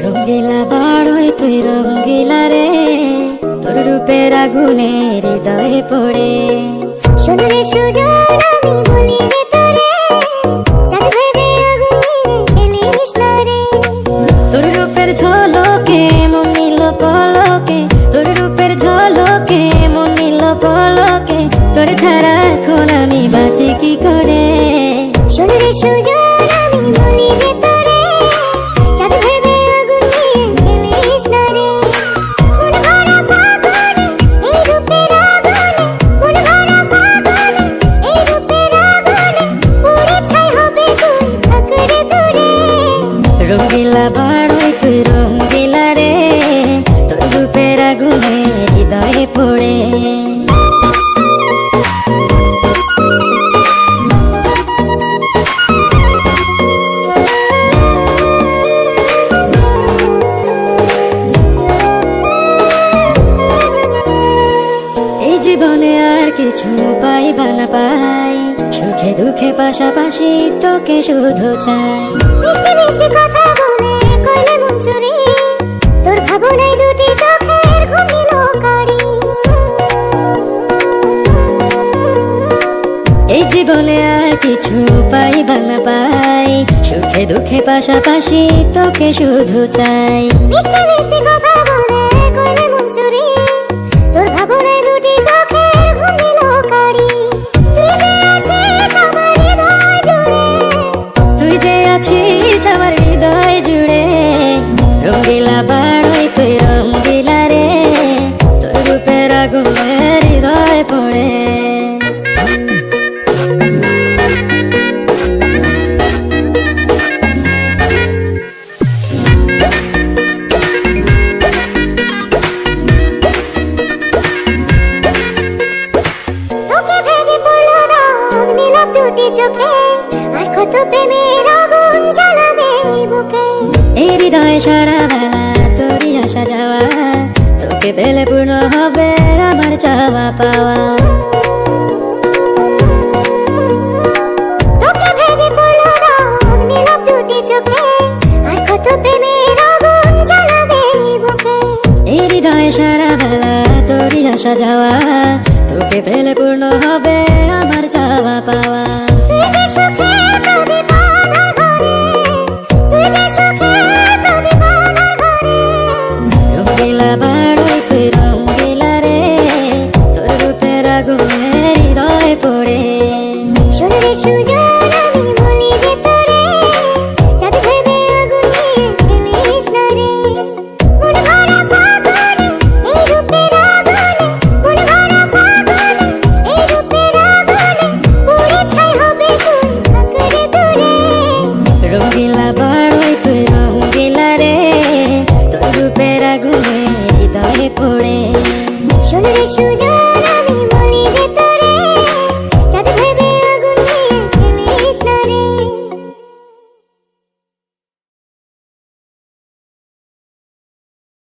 রঙ্গিলা বাড়ই তুই রঙ্গিলা রে, তোর রূপের আগুনে হৃদয়ে পড়ে। শোন রে সুজন, আমি বলি যে তোরে, চাঁদ ভেবে আগুন নিয়ে খেলিস না রে। তোর রূপের ঝলকে মন নিল পলকে, তোর রূপের ঝলকে মন নিল পলকে, তোর ছাড়া এখন আমি বাঁচি কি করে। শোন রে সুজন, আমি বলি যে তোরে, চাঁদ ভেবে আগুন নিয়ে খেলিস না রে। মন ভরা ফাগুনে, এই রূপের আগুনে, মন ভরা ফাগুনে, এই রূপের আগুনে, পুড়ে ছাই হবে তুই, থাক রে দূরে। রঙ্গিলা বাড়ই তুই রঙ্গিলা রে, তোর রূপের আগুনে হৃদয়ে পড়ে। এই জীবনে আর কিছু পাইবা না পাই, সুখে দুঃখে পাশাপাশি তোকে শুধু চাই। মিষ্টি মিষ্টি কথা বলে করলে মন চুরি, তোর ভাবনায় দুটি চোখের ঘুম নিল কারি। এই জীবনে আর কিছু পাইবা না পাই, সুখে দুঃখে পাশাপাশি তোকে শুধু চাই। মিষ্টি মিষ্টি কথা বলে করলে মন চুরি, তোর ভাবনায় দুটি চোখের ঘুম নিল কারি। তুই যে আছিস আমার হৃদয় জুড়ে, রঙ্গিলা বাড়ই তুই রঙ্গিলা রে, তোর রূপের আগুনে হৃদয় পড়ে। তোকে ভেবে পড়লো রং নীলাভ দুটি চোখে, আর কত প্রেমের আগুন জ্বালাবে এই বুকে। এই হৃদয়ে সারা বেলা তোরই আসা যাওয়া, তোকে পেলে পূর্ণ হবে আমার চাওয়া পাওয়া। তোকে ভেবে পড়লো রং নীলাভ দুটি চোখে, আর কত প্রেমের আগুন জ্বালাবে এই বুকে। এই হৃদয়ে সারা বেলা তোরই আসা যাওয়া, তোকে পেলে পূর্ণ হবে আমার চাওয়া পাওয়া। তুই যে সুখের প্রদীপ আঁধার ঘরে, তুই যে সুখের প্রদীপ আঁধার ঘরে। রঙ্গিলা বাড়ই তুই রঙ্গিলা রে, তোর রূপের আগুনে হৃদয় পড়ে। শোন রে সুজন, আমি বলি যে তোরে, চাঁদ ভেবে আগুন নিয়ে খেলিস না রে। মন ভরা ফাগুনে, এই রূপের আগুনে, মন ভরা ফাগুনে, এই রূপের আগুনে, পুড়ে ছাই হবে তুই, থাক রে দূরে। রঙ্গিলা বাড়ই তুই রঙ্গিলা রে, তোর রূপের আগুনে হৃদয়ে পড়ে। শোন রে সুজন।